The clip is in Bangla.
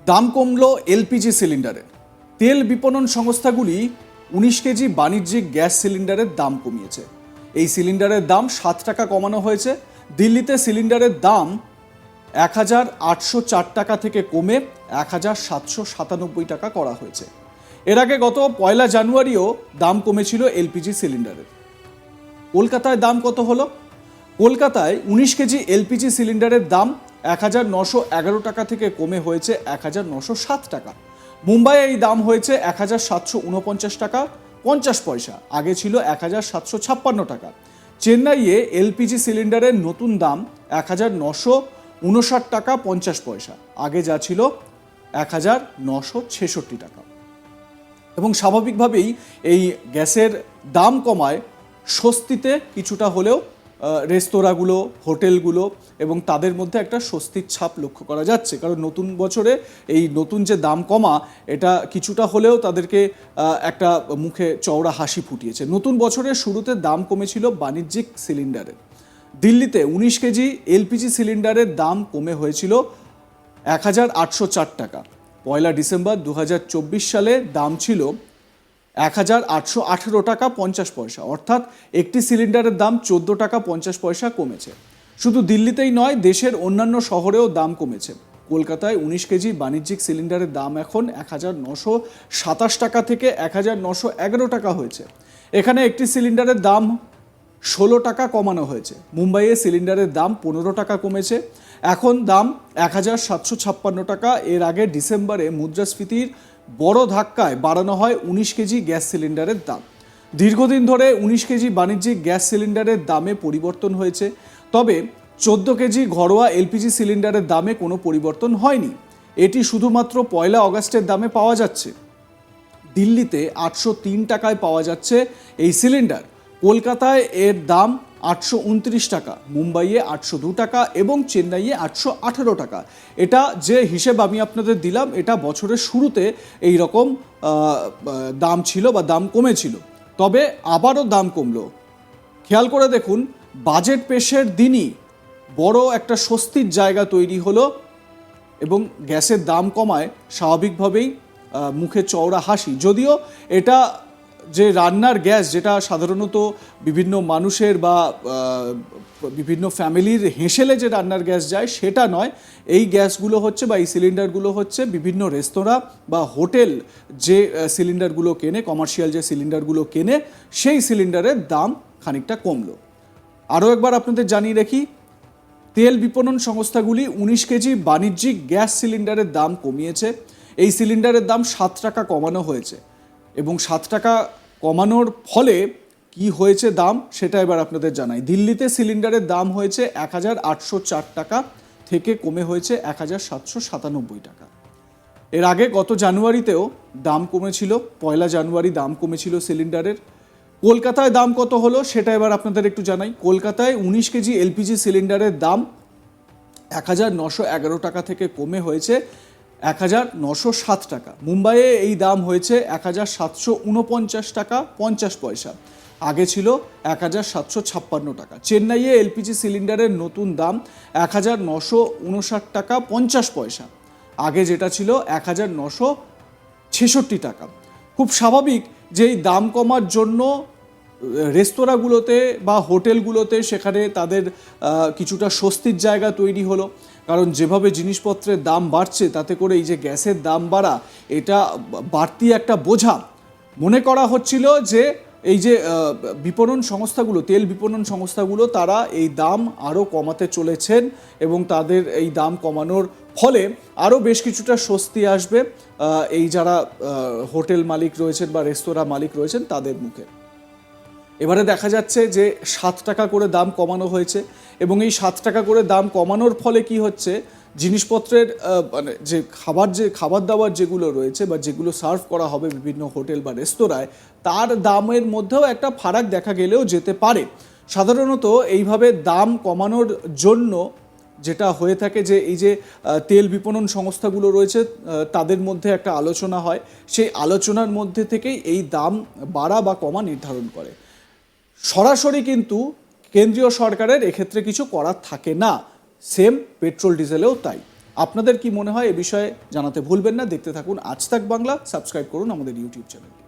দাম কমলো এলপিজি সিলিন্ডারের। তেল বিপণন সংস্থাগুলি 19 কেজি বাণিজ্যিক গ্যাস সিলিন্ডারের দাম কমিয়েছে। এই সিলিন্ডারের দাম 7 টাকা কমানো হয়েছে। দিল্লিতে সিলিন্ডারের দাম 1,804 টাকা থেকে কমে 1,797 টাকা করা হয়েছে। এর আগে গত 1 জানুয়ারিও দাম কমেছিল এলপিজি সিলিন্ডারের। কলকাতায় দাম কত হলো? কলকাতায় 19 কেজি এলপিজি সিলিন্ডারের দাম 1,911 টাকা থেকে কমে হয়েছে 1,907 টাকা। মুম্বাইয়ে এই দাম হয়েছে 1,749 টাকা 50 পয়সা, আগে ছিল 1,756 টাকা। চেন্নাইয়ে এলপিজি সিলিন্ডারের নতুন দাম 1,959 টাকা 50 পয়সা, আগে যা ছিল 1,966 টাকা। এবং স্বাভাবিকভাবেই এই গ্যাসের দাম কমায় স্বস্তিতে কিছুটা হলেও রেস্তোরাঁগুলো, হোটেলগুলো এবং তাদের মধ্যে একটা স্বস্তির ছাপ লক্ষ্য করা যাচ্ছে। কারণ নতুন বছরে এই নতুন যে দাম কমা, এটা কিছুটা হলেও তাদেরকে একটা মুখে চওড়া হাসি ফুটিয়েছে। নতুন বছরের শুরুতে দাম কমেছিল বাণিজ্যিক সিলিন্ডারের। দিল্লিতে 19 কেজি এলপিজি সিলিন্ডারের দাম কমে হয়েছিল 1,804 টাকা। 1 ডিসেম্বর 2024 সালে দাম ছিল 1,818 টাকা 50 পয়সা, অর্থাৎ একটি সিলিন্ডারের দাম 14 টাকা 50 পয়সা কমেছে। শুধু দিল্লিতেই নয়, দেশের অন্যান্য শহরেও দাম কমেছে। কলকাতায় 19 কেজি বাণিজ্যিক সিলিন্ডারের দাম এখন 1,927 টাকা থেকে 1,911 টাকা হয়েছে। এখানে একটি সিলিন্ডারের দাম 16 টাকা কমানো হয়েছে। মুম্বাইয়ে সিলিন্ডারের দাম 15 টাকা কমেছে, এখন দাম 1,756 টাকা। এর আগে ডিসেম্বরে মুদ্রাস্ফীতির বড় ধাক্কায় বাড়ানো হয় 19 কেজি গ্যাস সিলিন্ডারের দাম। দীর্ঘদিন ধরে 19 কেজি বাণিজ্যিক গ্যাস সিলিন্ডারের দামে পরিবর্তন হয়েছে, তবে 14 কেজি ঘরোয়া এলপিজি সিলিন্ডারের দামে কোনো পরিবর্তন হয়নি। এটি শুধুমাত্র 1 অগাস্টের দামে পাওয়া যাচ্ছে। দিল্লিতে 803 টাকায় পাওয়া যাচ্ছে এই সিলিন্ডার। কলকাতায় এর দাম 829 টাকা, মুম্বাইয়ে 802 টাকা এবং চেন্নাইয়ে 818 টাকা। এটা যে হিসেব আমি আপনাদের দিলাম, এটা বছরের শুরুতে এই রকম দাম ছিল বা দাম কমেছিল, তবে আবারও দাম কমলো। খেয়াল করে দেখুন, বাজেট পেশের দিনই বড় একটা স্বস্তির জায়গা তৈরি হলো এবং গ্যাসের দাম কমায় স্বাভাবিকভাবেই মুখে চওড়া হাসি। যদিও এটা যে রান্নার গ্যাস, যেটা সাধারণত বিভিন্ন মানুষের বা বিভিন্ন ফ্যামিলির হেঁসেলে যে রান্নার গ্যাস যায়, সেটা নয়। এই গ্যাসগুলো হচ্ছে বা এই সিলিন্ডারগুলো হচ্ছে বিভিন্ন রেস্তোরাঁ বা হোটেল যে সিলিন্ডারগুলো কেনে, কমার্শিয়াল যে সিলিন্ডারগুলো কেনে, সেই সিলিন্ডারের দাম খানিকটা কমলো। আরও একবার আপনাদের জানিয়ে রাখি, তেল বিপণন সংস্থাগুলি 19 কেজি বাণিজ্যিক গ্যাস সিলিন্ডারের দাম কমিয়েছে। এই সিলিন্ডারের দাম 7 টাকা কমানো হয়েছে এবং 7 টাকা কমানোর ফলে কি হয়েছে দাম, সেটা এবার আপনাদের জানাই। দিল্লিতে সিলিন্ডারের দাম হয়েছে 1,804 টাকা থেকে কমে হয়েছে 1,797 টাকা। এর আগে গত জানুয়ারিতেও দাম কমেছিল, 1 জানুয়ারি দাম কমেছিল সিলিন্ডারের। কলকাতায় দাম কত হলো সেটা এবার আপনাদের একটু জানাই। কলকাতায় 19 কেজি এলপিজি সিলিন্ডারের দাম 1,911 টাকা থেকে কমে হয়েছে 1,907 টাকা। মুম্বাইয়ে এই দাম হয়েছে 1,749 টাকা 50 পয়সা, আগে ছিল 1,756 টাকা। চেন্নাইয়ে এলপিজি সিলিন্ডারের নতুন দাম 1,959 টাকা 50 পয়সা, আগে যেটা ছিল 1,966 টাকা। খুব স্বাভাবিক যে এই দাম কমার জন্য রেস্তোরাঁগুলোতে বা হোটেলগুলোতে সেখানে তাদের কিছুটা স্বস্তির জায়গা তৈরি হলো। কারণ যেভাবে জিনিসপত্রের দাম বাড়ছে, তাতে করে এই যে গ্যাসের দাম বাড়া, এটা বাড়তি একটা বোঝা মনে করা হচ্ছিল যে এই যে বিপণন সংস্থাগুলো, তেল বিপণন সংস্থাগুলো, তারা এই দাম আরও কমাতে চলেছেন এবং তাদের এই দাম কমানোর ফলে আরও বেশ কিছুটা স্বস্তি আসবে এই যারা হোটেল মালিক রয়েছেন বা রেস্তোরাঁ মালিক রয়েছেন তাদের মুখে। এবারে দেখা যাচ্ছে যে 7 টাকা করে দাম কমানো হয়েছে এবং এই 7 টাকা করে দাম কমানোর ফলে কি হচ্ছে, জিনিসপত্রের মানে যে খাবার দাবার যেগুলো রয়েছে বা যেগুলো সার্ভ করা হবে বিভিন্ন হোটেল বা রেস্তোরাঁয়, তার দামের মধ্যেও একটা ফারাক দেখা গেলেও যেতে পারে। সাধারণত এইভাবে দাম কমানোর জন্য যেটা হয়ে থাকে যে এই যে তেল বিপণন সংস্থাগুলো রয়েছে তাদের মধ্যে একটা আলোচনা হয়, সেই আলোচনার মধ্যে থেকেই এই দাম বাড়া বা কমা নির্ধারণ করে। সরাসরি কিন্তু কেন্দ্রীয় সরকারের এক্ষেত্রে কিছু করার থাকে না, সেম পেট্রোল ডিজেলেও তাই। আপনাদের কি মনে হয় এ বিষয়ে জানাতে ভুলবেন না। দেখতে থাকুন আজ তাক বাংলা, সাবস্ক্রাইব করুন আমাদের ইউটিউব চ্যানেল।